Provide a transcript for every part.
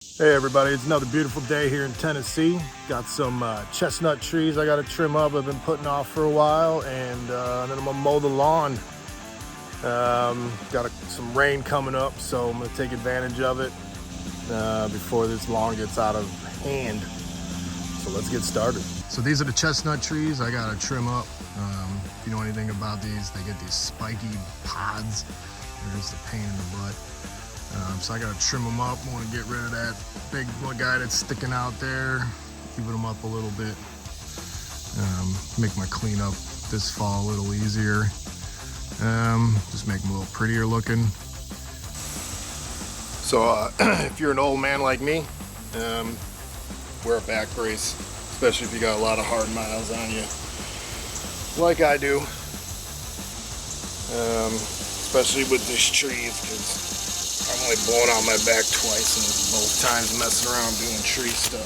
Hey everybody, it's another beautiful day here in Tennessee. Got some chestnut trees I got to trim up. I've been putting off for a while, and then I'm gonna mow the lawn. Got some rain coming up, so I'm gonna take advantage of it before this lawn gets out of hand. So let's get started. So these are the chestnut trees I gotta trim up. If you know anything about these, they get these spiky pods. They're just a pain in the butt. So I gotta trim them up. I want to get rid of that big guy that's sticking out there, even them up a little bit. Make my cleanup this fall a little easier. Just make them a little prettier looking. So if you're an old man like me, wear a back brace, especially if you got a lot of hard miles on you, like I do. Especially with these trees, because I'm only blown out my back twice, and both times messing around doing tree stuff.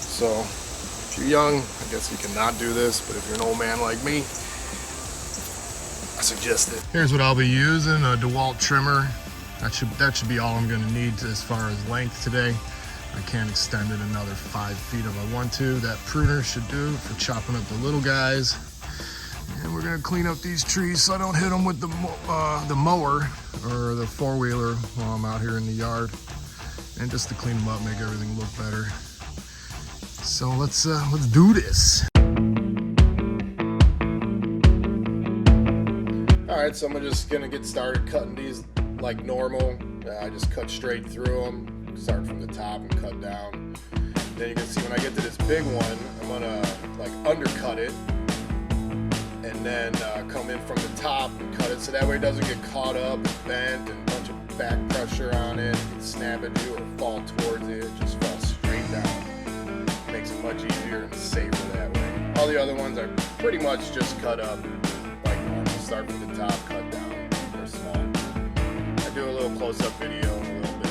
So if you're young, I guess you cannot do this, but if you're an old man like me, I suggest it. Here's what I'll be using, a DeWalt trimmer. That should be all I'm gonna need as far as length today. I can't extend it another 5 feet if I want to. That pruner should do for chopping up the little guys. And we're gonna clean up these trees so I don't hit them with the mower or the four-wheeler while I'm out here in the yard. And just to clean them up, make everything look better. So let's do this. All right, so I'm just gonna get started cutting these like normal. I just cut straight through them, start from the top and cut down. Then you can see when I get to this big one, I'm gonna like undercut it, and then come in from the top and cut it so that way it doesn't get caught up and bent and a bunch of back pressure on it, and snap at you or fall towards it. It just falls straight down. Makes it much easier and safer that way. All the other ones are pretty much just cut up like normal. Start from the top, cut down. They're small. I do a little close-up video in a little bit.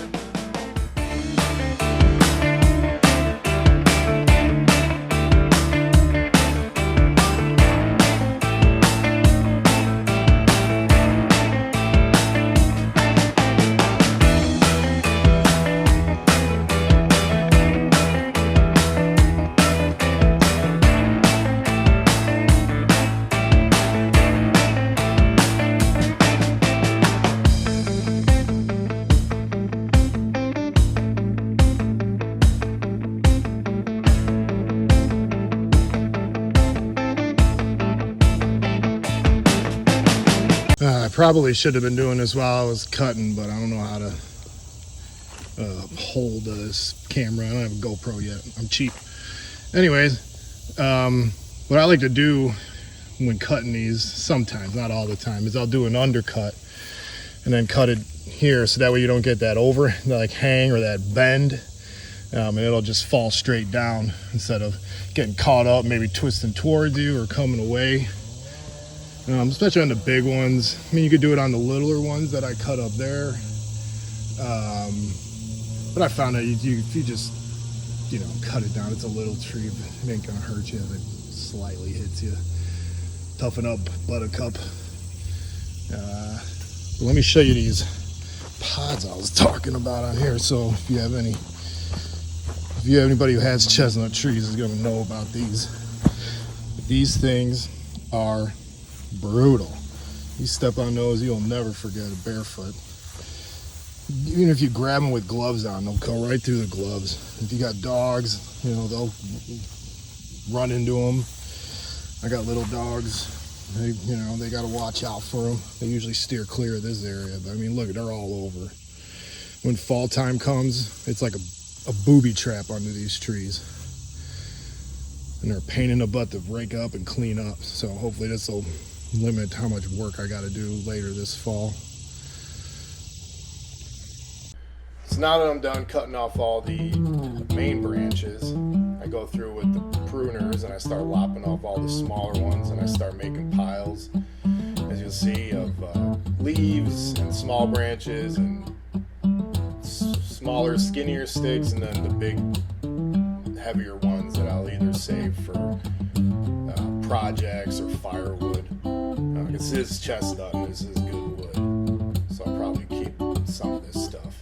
I probably should have been doing this while I was cutting, but I don't know how to hold this camera. I don't have a GoPro yet. I'm cheap. Anyways, what I like to do when cutting these, sometimes, not all the time, is I'll do an undercut and then cut it here so that way you don't get that like hang or that bend, and it'll just fall straight down instead of getting caught up, maybe twisting towards you or coming away. Especially on the big ones. I mean, you could do it on the littler ones that I cut up there. But I found that if you just, cut it down, it's a little tree, but it ain't gonna hurt you if it slightly hits you. Toughen up, buttercup. Let me show you these pods I was talking about on here. So if you have anybody who has chestnut trees is gonna know about these. These things are brutal. You step on those, you'll never forget it barefoot. Even if you grab them with gloves on, they'll go right through the gloves. If you got dogs, they'll run into them. I got little dogs. They got to watch out for them. They usually steer clear of this area, but I mean, look, they're all over. When fall time comes, it's like a booby trap under these trees. And they're a pain in the butt to rake up and clean up. So hopefully this will limit how much work I got to do later this fall. So now that I'm done cutting off all the main branches, I go through with the pruners and I start lopping off all the smaller ones, and I start making piles, as you'll see, of leaves and small branches and smaller, skinnier sticks, and then the big, heavier ones that I'll either save for projects or firewood. This is chestnut and this is good wood, so I'll probably keep some of this stuff.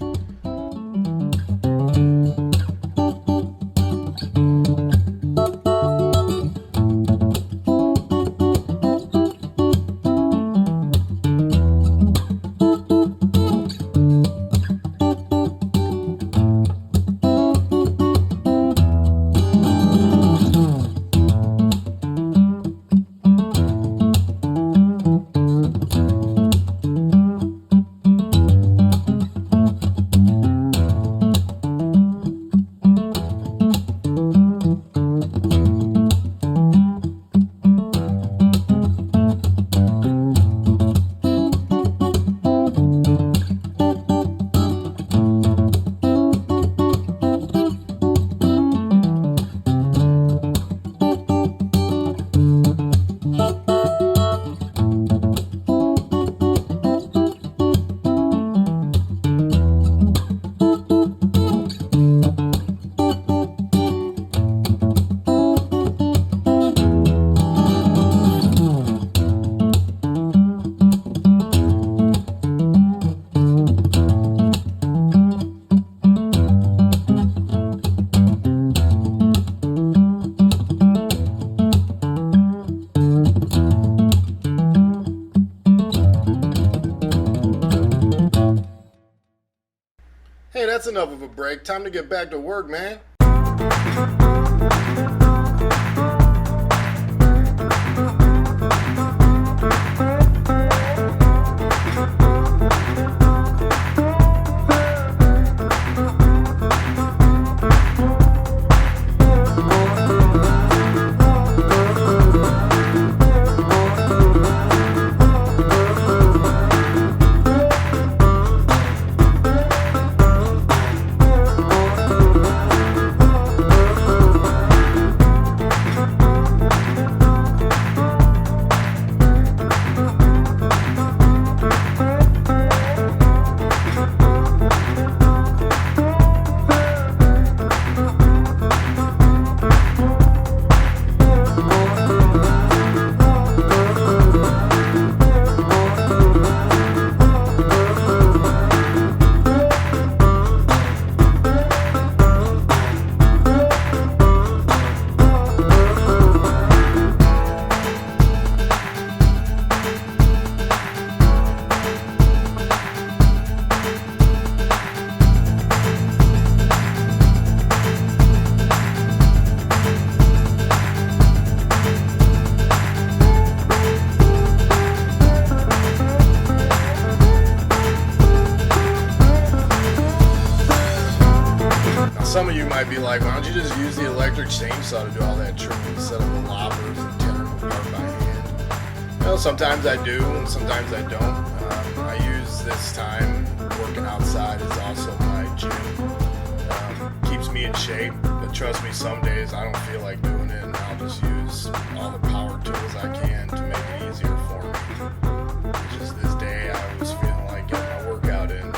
that's enough of a break. Time to get back to work, man. Some of you might be like, why don't you just use the electric chainsaw to do all that trimming instead of the loppers and tearing them apart by hand? Well, sometimes I do, and sometimes I don't. I use this time working outside is also my gym. Keeps me in shape, but trust me, some days I don't feel like doing it, and I'll just use all the power tools I can to make it easier for me. Just this day, I was feeling like getting my workout in.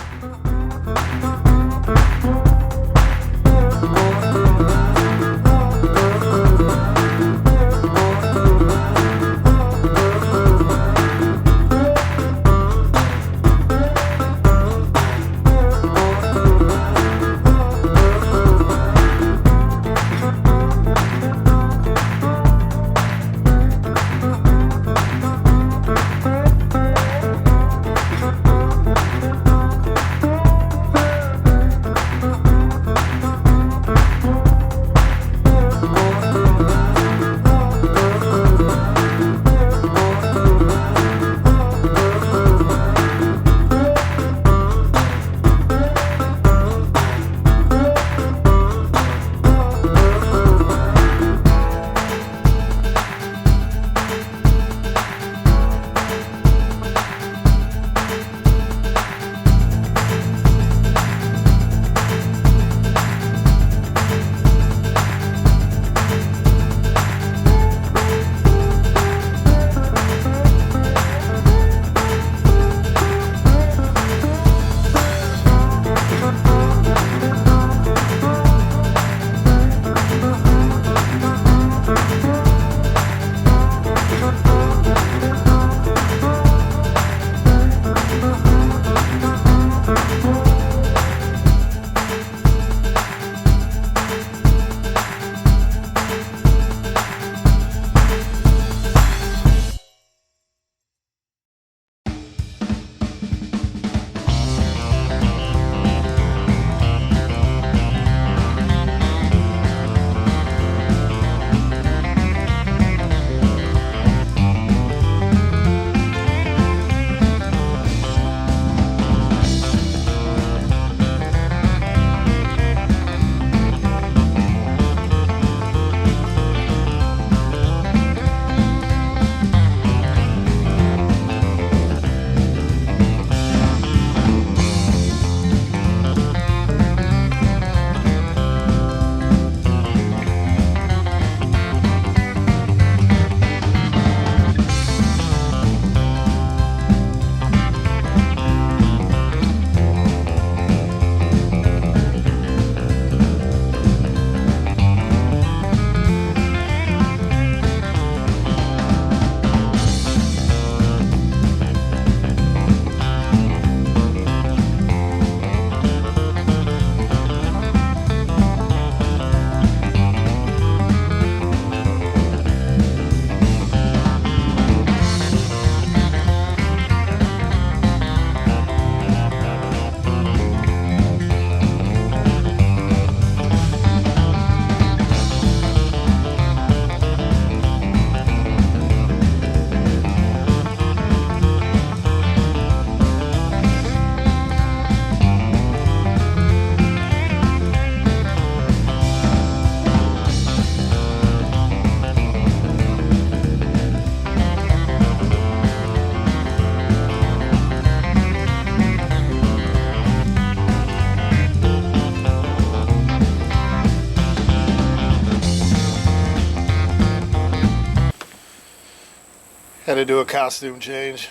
Had to do a costume change.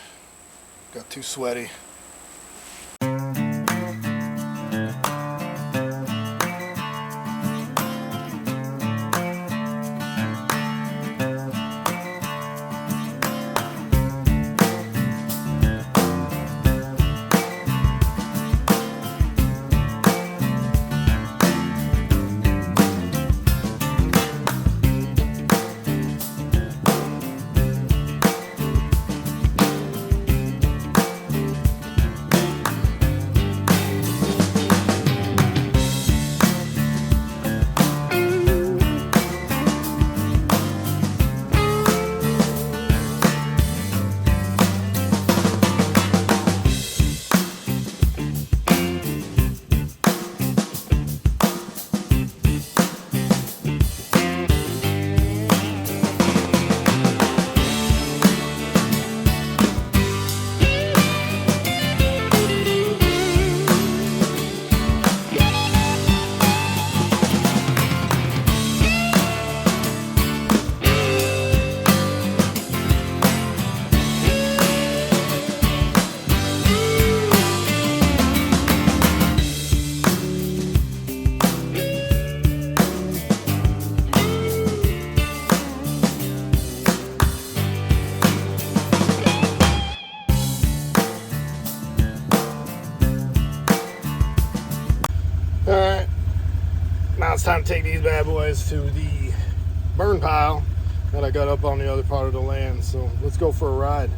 Got too sweaty. Alright, now it's time to take these bad boys to the burn pile that I got up on the other part of the land. So let's go for a ride.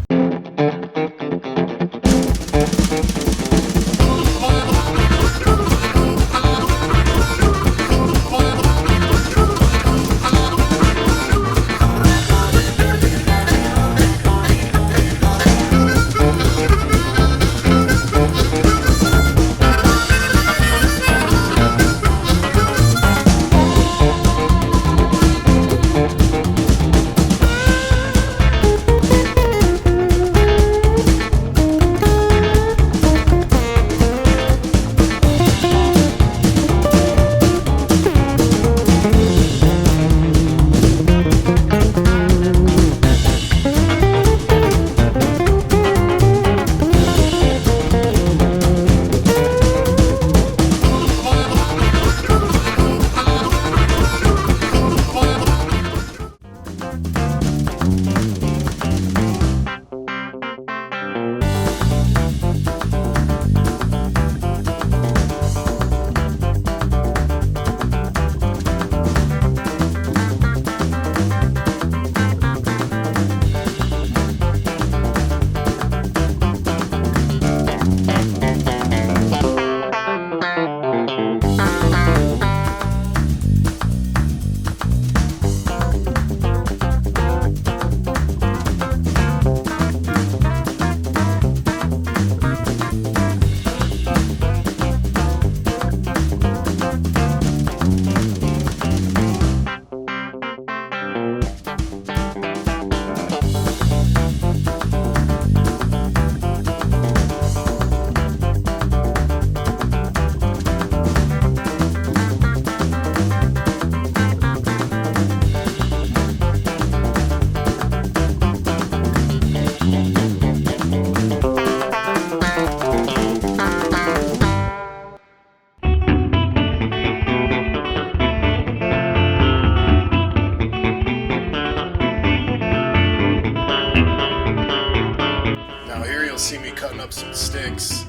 See me cutting up some sticks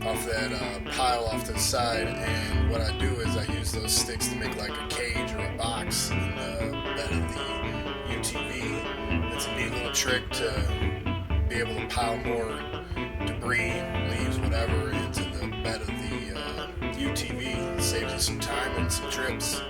off that pile off to the side, and what I do is I use those sticks to make like a cage or a box in the bed of the UTV. It's a neat little trick to be able to pile more debris, leaves, whatever, into the bed of the UTV. It saves you some time and some trips.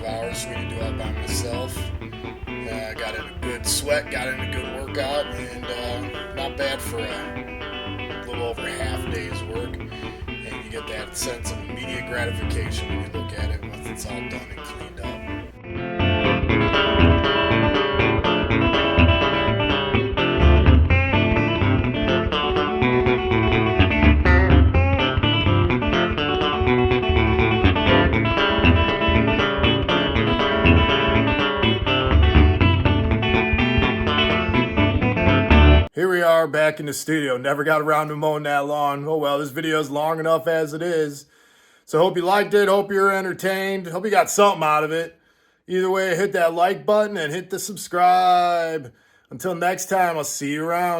hours for me to do all by myself. Got in a good sweat, got in a good workout, and not bad for a little over half day's work. And you get that sense of immediate gratification when you look at it once it's all done and cleaned up. Here we are back in the studio. Never got around to mowing that lawn. Oh well, this video is long enough as it is. So hope you liked it. Hope you're entertained. Hope you got something out of it. Either way, hit that like button and hit the subscribe. Until next time, I'll see you around.